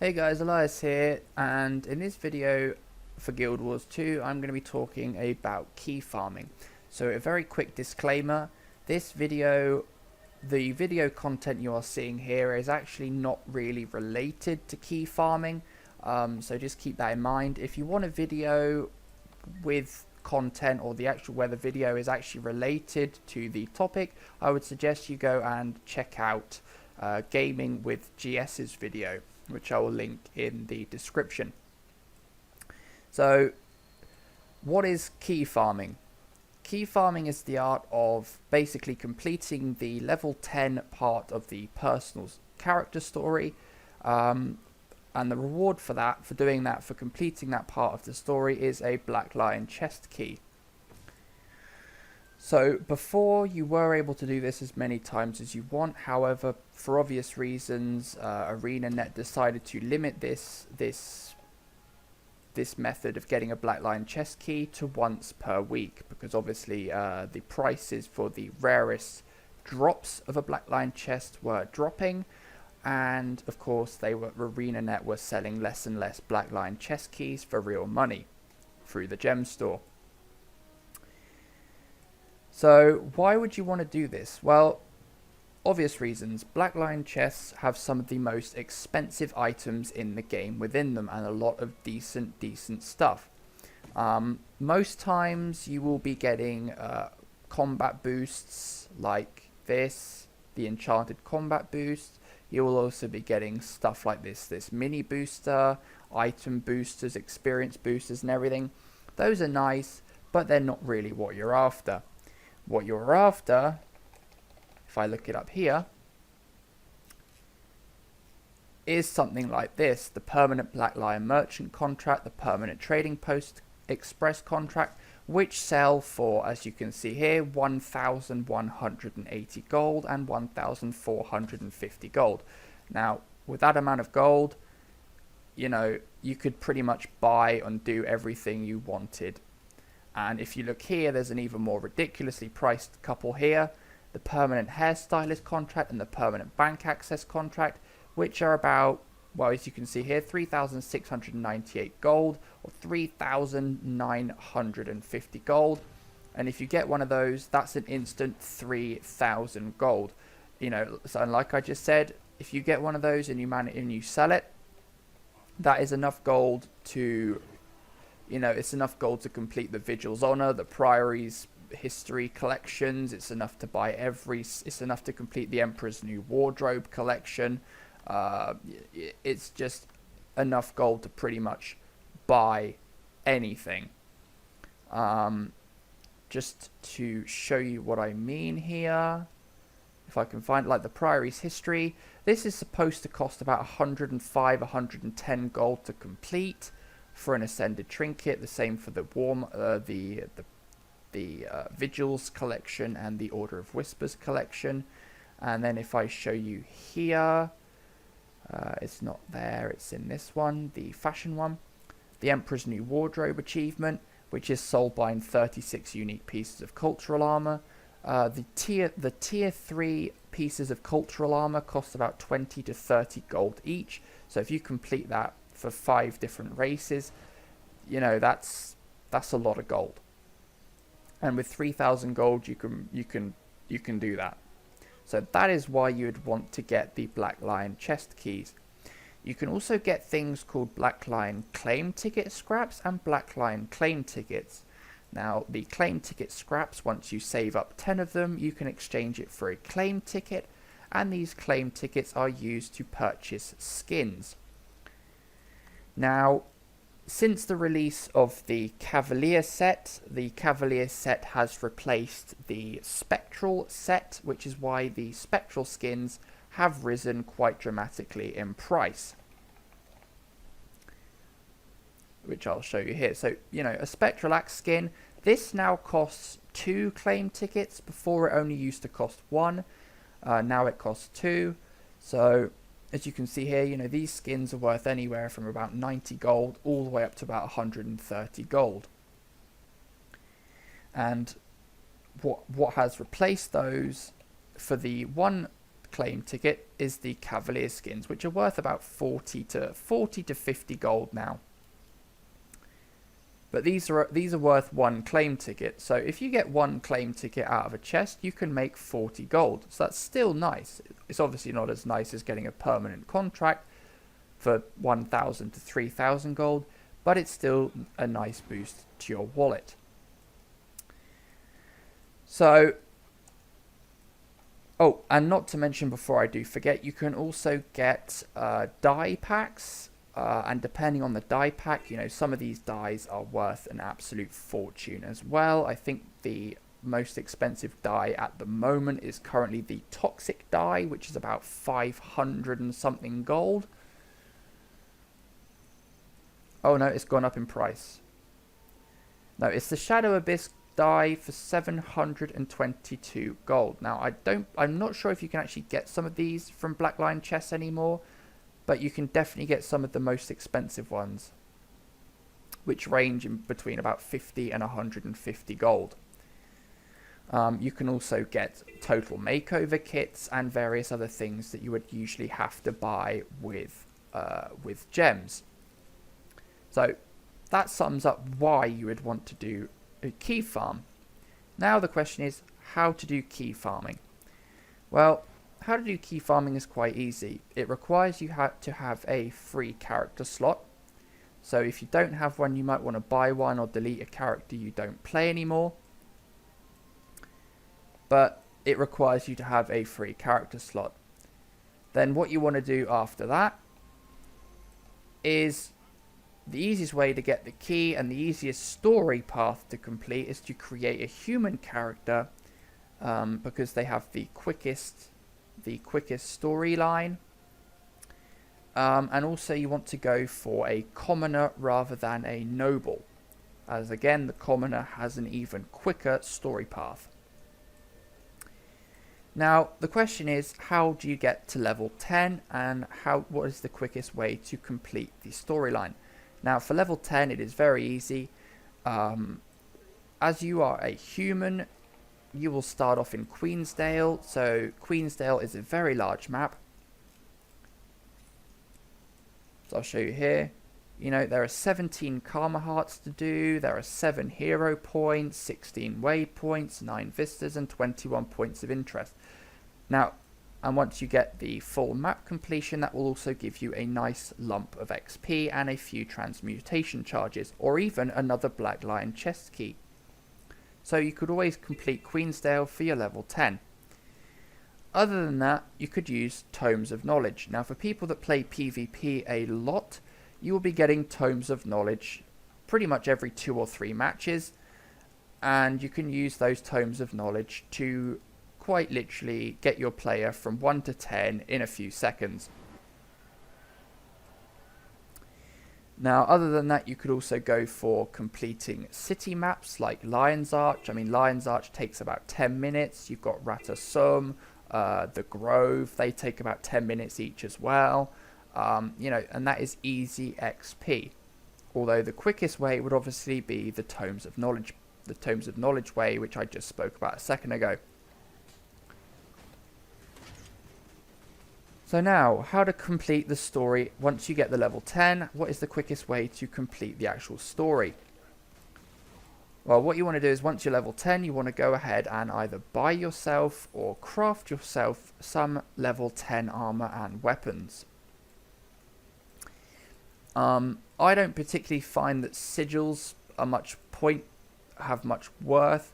Hey guys, Elias here, and in this video for Guild Wars 2 I'm going to be talking about key farming. So a very quick disclaimer, the video content you are seeing here is actually not really related to key farming, so just keep that in mind. If you want a video with content or where the video is actually related to the topic, I would suggest you go and check out Gaming with GS's video, which I will link in the description. So, what is key farming? Key farming is the art of basically completing the level 10 part of the personal character story, and the reward for doing that, for completing that part of the story, is a Black Lion chest key. So before, you were able to do this as many times as you want. However, for obvious reasons, ArenaNet decided to limit this method of getting a Black Lion chest key to once per week, because obviously the prices for the rarest drops of a Black Lion chest were dropping, and of course ArenaNet were selling less and less Black Lion chest keys for real money through the gem store. So why would you want to do this? Well, obvious reasons. Black Lion chests have some of the most expensive items in the game within them, and a lot of decent stuff. Most times you will be getting combat boosts like this, the enchanted combat boost. You will also be getting stuff like this mini booster, item boosters, experience boosters and everything. Those are nice, but they're not really what you're after. What you're after, if I look it up here, is something like this: the permanent Black Lion merchant contract, the permanent trading post express contract, which sell for, as you can see here, 1,180 gold and 1,450 gold. Now, with that amount of gold, you know, you could pretty much buy and do everything you wanted. And if you look here, there's an even more ridiculously priced couple here: the permanent hairstylist contract and the permanent bank access contract, which are about, well, as you can see here, 3,698 gold or 3,950 gold. And if you get one of those, that's an instant 3,000 gold. You know, so like I just said, if you get one of those and you sell it, that is enough gold to, you know, it's enough gold to complete the Vigil's Honor, the Priory's History collections. It's enough to buy it's enough to complete the Emperor's New Wardrobe collection. It's just enough gold to pretty much buy anything. Just to show you what I mean here, if I can find, like, the Priory's History, this is supposed to cost about 105, 110 gold to complete for an Ascended Trinket. The same for the Vigils collection and the Order of Whispers collection. And then if I show you here, it's not there, it's in this one, the fashion one, the Emperor's New Wardrobe achievement, which is soul bind 36 unique pieces of cultural armor. The tier 3 pieces of cultural armor cost about 20 to 30 gold each. So if you complete that for 5 different races, you know, that's a lot of gold. And with 3,000 gold, you can do that. So that is why you would want to get the Black Lion chest keys. You can also get things called Black Lion claim ticket scraps and Black Lion claim tickets. Now, the claim ticket scraps, once you save up 10 of them, you can exchange it for a claim ticket, and these claim tickets are used to purchase skins. Now, since the release of the Cavalier set has replaced the Spectral set, which is why the Spectral skins have risen quite dramatically in price, which I'll show you here. So, you know, a Spectral Axe skin, this now costs 2 claim tickets. Before, it only used to cost 1. Now it costs 2. So, as you can see here, you know, these skins are worth anywhere from about 90 gold all the way up to about 130 gold. And what has replaced those, for the one claim ticket is the Cavalier skins, which are worth about 40 to 50 gold now. But these are worth 1 claim ticket. So if you get 1 claim ticket out of a chest, you can make 40 gold. So that's still nice. It's obviously not as nice as getting a permanent contract for 1,000 to 3,000 gold, but it's still a nice boost to your wallet. So, oh, and not to mention before I do forget, you can also get die packs. And depending on the die pack, you know, some of these dies are worth an absolute fortune as well. I think the most expensive die at the moment is currently the Toxic die, which is about 500 and something gold. Oh no, it's gone up in price. No, it's the Shadow Abyss die for 722 gold. Now, I'm not sure if you can actually get some of these from Black Lion chests anymore, but you can definitely get some of the most expensive ones, which range in between about 50 and 150 gold. You can also get total makeover kits and various other things that you would usually have to buy with gems. So that sums up why you would want to do a key farm. Now the question is how to do key farming. Well, how to do key farming is quite easy. It requires you to have a free character slot. So if you don't have one, you might want to buy one or delete a character you don't play anymore. But it requires you to have a free character slot. Then what you want to do after that is the easiest way to get the key and the easiest story path to complete is to create a human character, because they have the quickest storyline, and also you want to go for a commoner rather than a noble, as again the commoner has an even quicker story path. Now the question is, how do you get to level 10 and what is the quickest way to complete the storyline? Now for level 10 it is very easy. As you are a human, you will start off in Queensdale. So Queensdale is a very large map. So I'll show you here. You know, there are 17 Karma Hearts to do. There are 7 hero points, 16 waypoints, 9 vistas, and 21 points of interest. Now, and once you get the full map completion, that will also give you a nice lump of XP and a few transmutation charges, or even another Black Lion chest key. So you could always complete Queensdale for your level 10. Other than that, you could use Tomes of Knowledge. Now for people that play PvP a lot, you will be getting Tomes of Knowledge pretty much every 2 or 3 matches. And you can use those Tomes of Knowledge to quite literally get your player from 1 to 10 in a few seconds. Now, other than that, you could also go for completing city maps like Lion's Arch. I mean, Lion's Arch takes about 10 minutes. You've got Ratasum, the Grove. They take about 10 minutes each as well. You know, and that is easy XP. Although the quickest way would obviously be the Tomes of Knowledge. The Tomes of Knowledge way, which I just spoke about a second ago. So now, how to complete the story once you get the level 10, what is the quickest way to complete the actual story? Well, what you want to do is once you're level 10, you want to go ahead and either buy yourself or craft yourself some level 10 armor and weapons. I don't particularly find that sigils have much worth,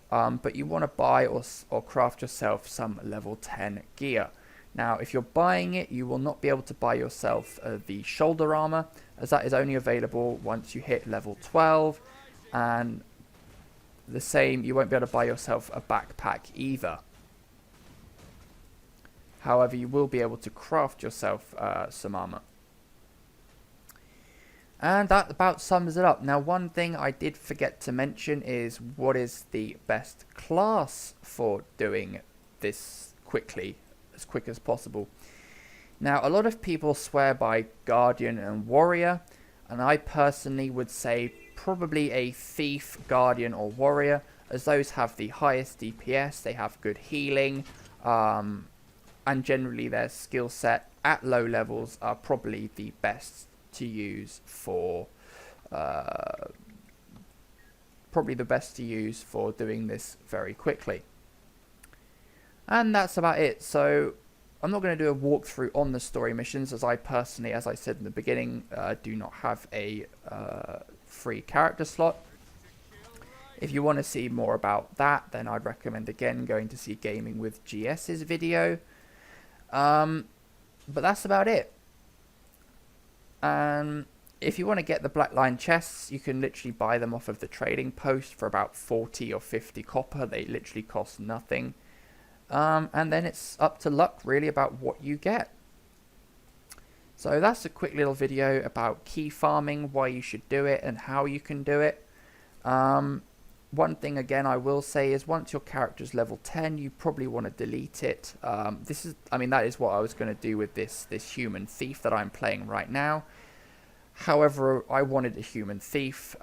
but you want to buy or craft yourself some level 10 gear. Now, if you're buying it, you will not be able to buy yourself the shoulder armor, as that is only available once you hit level 12, and the same, you won't be able to buy yourself a backpack either. However, you will be able to craft yourself some armor. And that about sums it up. Now, one thing I did forget to mention is what is the best class for doing this quickly, as quick as possible. Now, a lot of people swear by Guardian and Warrior, and I personally would say probably a Thief, Guardian, or Warrior, as those have the highest DPS, they have good healing, and generally their skill set at low levels are probably the best to use for doing this very quickly. And that's about it. So I'm not going to do a walkthrough on the story missions, as I personally, as I said in the beginning, do not have a free character slot. If you want to see more about that, then I'd recommend again going to see Gaming with GS's video. But that's about it. If you want to get the Black Line chests, you can literally buy them off of the trading post for about 40 or 50 copper. They literally cost nothing. And then it's up to luck really about what you get. So that's a quick little video about key farming, why you should do it and how you can do it. One thing again I will say is once your character's level 10, you probably want to delete it. That is what I was going to do with this human thief that I'm playing right now. However, I wanted a human thief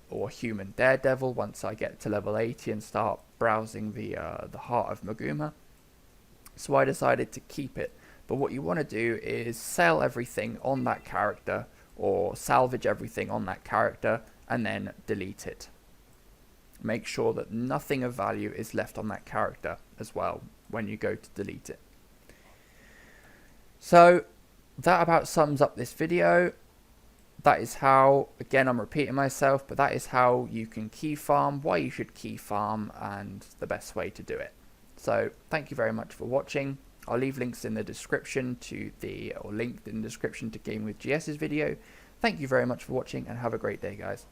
or human daredevil once I get to level 80 and start browsing the heart of Maguuma. So I decided to keep it. But what you want to do is sell everything on that character or salvage everything on that character and then delete it. Make sure that nothing of value is left on that character as well when you go to delete it. So that about sums up this video. That is how, again I'm repeating myself, but that is how you can key farm, why you should key farm, and the best way to do it. So thank you very much for watching. I'll leave links in the description to linked in the description to Gaming with GS's video. Thank you very much for watching and have a great day, guys.